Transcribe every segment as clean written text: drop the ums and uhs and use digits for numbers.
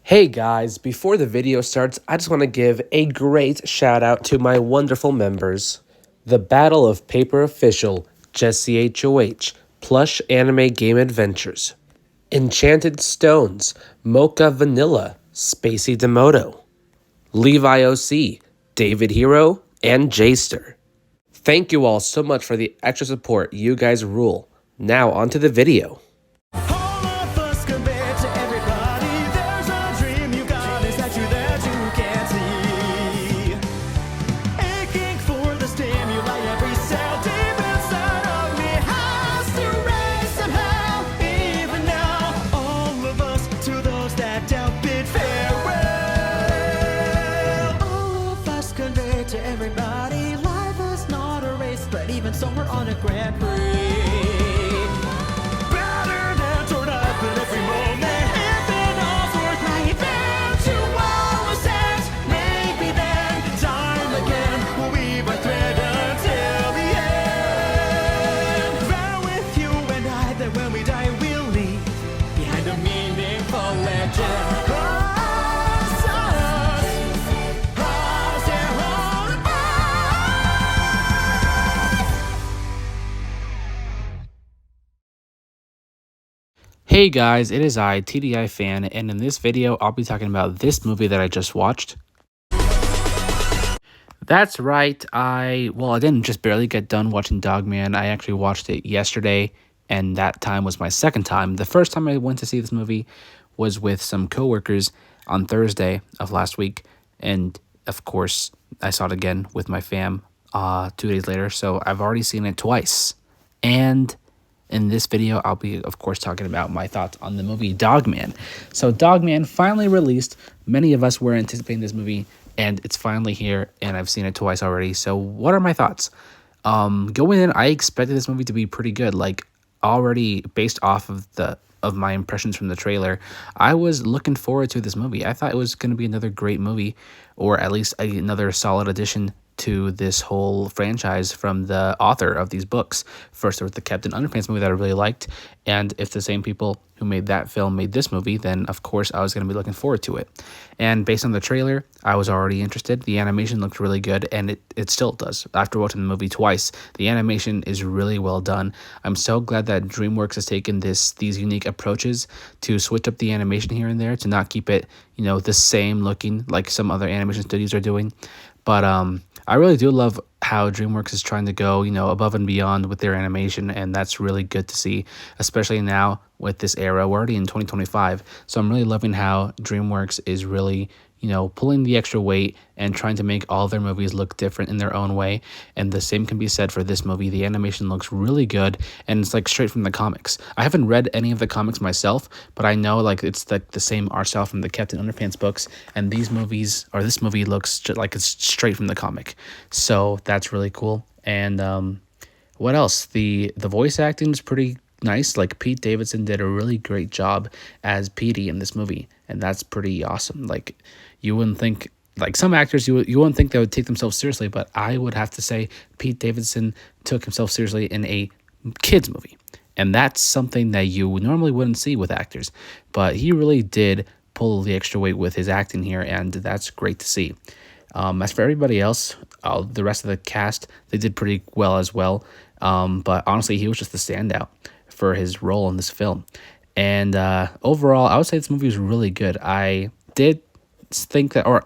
Hey guys, before the video starts, I just want to give a great shout out to my wonderful members. The Battle of Paper Official, Jesse HOH, Plush Anime Game Adventures. Enchanted Stones, Mocha Vanilla, Spacey Demoto. Levi OC, David Hero, and Jster. Thank you all so much for the extra support. You guys rule. Now onto the video. So we're on a Grand Prix. Better than torn up in every moment. If it all's worth my eventual sense, maybe then time again will weave a thread until the end. Vow with you and I that when we die we'll leave behind a meaningful legend. Hey guys, it is I, TDI Fan, and in this video, I'll be talking about this movie that I just watched. That's right, I didn't just barely get done watching Dogman. I actually watched it yesterday, and that time was my second time. The first time I went to see this movie was with some coworkers on Thursday of last week, and of course, I saw it again with my fam 2 days later, so I've already seen it twice. And in this video, I'll be, of course, talking about my thoughts on the movie Dogman. So Dogman finally released. Many of us were anticipating this movie, and it's finally here, and I've seen it twice already. So what are my thoughts? Going in, I expected this movie to be pretty good. Like, already based off of my impressions from the trailer, I was looking forward to this movie. I thought it was going to be another great movie, or at least another solid addition to this whole franchise from the author of these books. First, there was the Captain Underpants movie that I really liked, and if the same people who made that film made this movie, then of course I was going to be looking forward to it. And based on the trailer, I was already interested. The animation looked really good, and it still does. After watching the movie twice, the animation is really well done. I'm so glad that DreamWorks has taken these unique approaches to switch up the animation here and there, to not keep it, the same looking like some other animation studios are doing. But I really do love how DreamWorks is trying to go, above and beyond with their animation, and that's really good to see, especially now with this era. We're already in 2025, so I'm really loving how DreamWorks is really, pulling the extra weight and trying to make all their movies look different in their own way. And the same can be said for this movie. The animation looks really good, and it's like straight from the comics. I haven't read any of the comics myself, but I know like it's like the same art style from the Captain Underpants books, and this movie looks like it's straight from the comic. So that's really cool. And what else? The voice acting is pretty nice. Like, Pete Davidson did a really great job as Petey in this movie, and that's pretty awesome. Like, you wouldn't think, like, some actors, you wouldn't think they would take themselves seriously, but I would have to say Pete Davidson took himself seriously in a kids movie, and that's something that you normally wouldn't see with actors, but he really did pull the extra weight with his acting here, and that's great to see. As for everybody else, the rest of the cast, they did pretty well as well, but honestly, he was just the standout for his role in this film. And overall, I would say this movie was really good. I did think that, or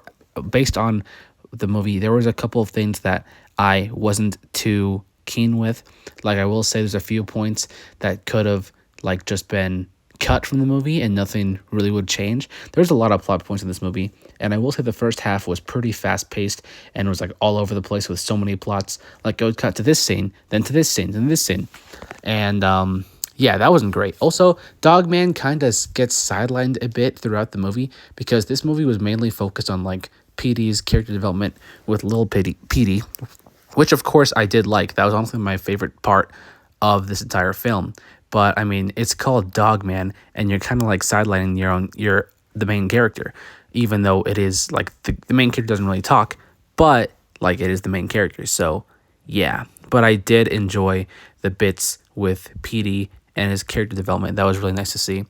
based on the movie, there was a couple of things that I wasn't too keen with. Like, I will say there's a few points that could have like just been cut from the movie and nothing really would change. There's a lot of plot points in this movie, and I will say the first half was pretty fast paced and was like all over the place with so many plots. Like, it would cut to this scene, then to this scene, then this scene, and yeah, that wasn't great. Also, Dogman kind of gets sidelined a bit throughout the movie, because this movie was mainly focused on like Petey's character development with Lil Petey, which of course I did like. That was honestly my favorite part of this entire film. But I mean, it's called Dogman, and you're kind of like sidelining the main character, even though it is like the main character doesn't really talk, but like it is the main character. So yeah, but I did enjoy the bits with Petey and his character development. That was really nice to see.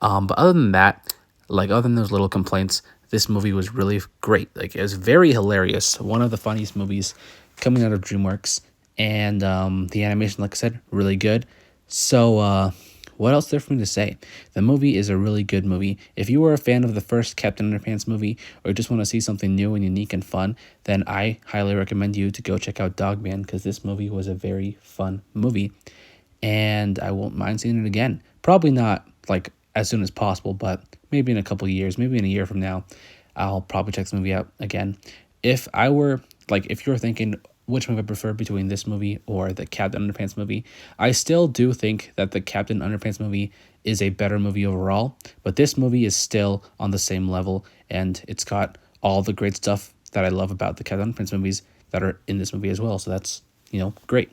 But other than that, Like, other than those little complaints, this movie was really great. Like, it was very hilarious. One of the funniest movies coming out of DreamWorks. And the animation, like I said, really good. So, what else there for me to say? The movie is a really good movie. If you were a fan of the first Captain Underpants movie, or just want to see something new and unique and fun, then I highly recommend you to go check out Dogman, because this movie was a very fun movie. And I won't mind seeing it again. Probably not like as soon as possible, but maybe in a couple years, maybe in a year from now, I'll probably check this movie out again. If you were thinking which movie I prefer between this movie or the Captain Underpants movie, I still do think that the Captain Underpants movie is a better movie overall, but this movie is still on the same level, and it's got all the great stuff that I love about the Captain Underpants movies that are in this movie as well. So that's, great.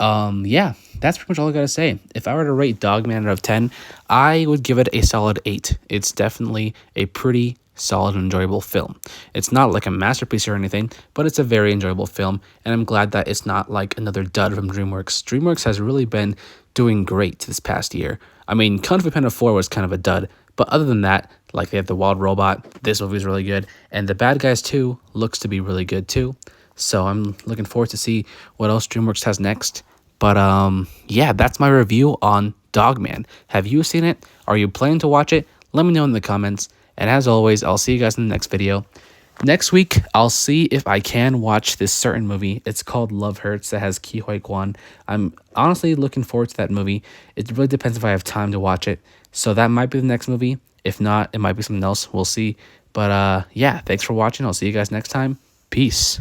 Yeah, that's pretty much all I gotta say. If I were to rate Dogman out of 10, I would give it a solid 8. It's definitely a pretty solid and enjoyable film. It's not like a masterpiece or anything, but it's a very enjoyable film, and I'm glad that it's not like another dud from DreamWorks. DreamWorks has really been doing great this past year. I mean, Kung Fu Panda 4 was kind of a dud, but other than that, like, they have The Wild Robot, this movie is really good, and The Bad Guys 2 looks to be really good too. So I'm looking forward to see what else DreamWorks has next. But yeah, that's my review on Dogman. Have you seen it? Are you planning to watch it? Let me know in the comments. And as always, I'll see you guys in the next video. Next week, I'll see if I can watch this certain movie. It's called Love Hurts, that has Ki Hoi Kwan. I'm honestly looking forward to that movie. It really depends if I have time to watch it. So that might be the next movie. If not, it might be something else. We'll see. But yeah, thanks for watching. I'll see you guys next time. Peace.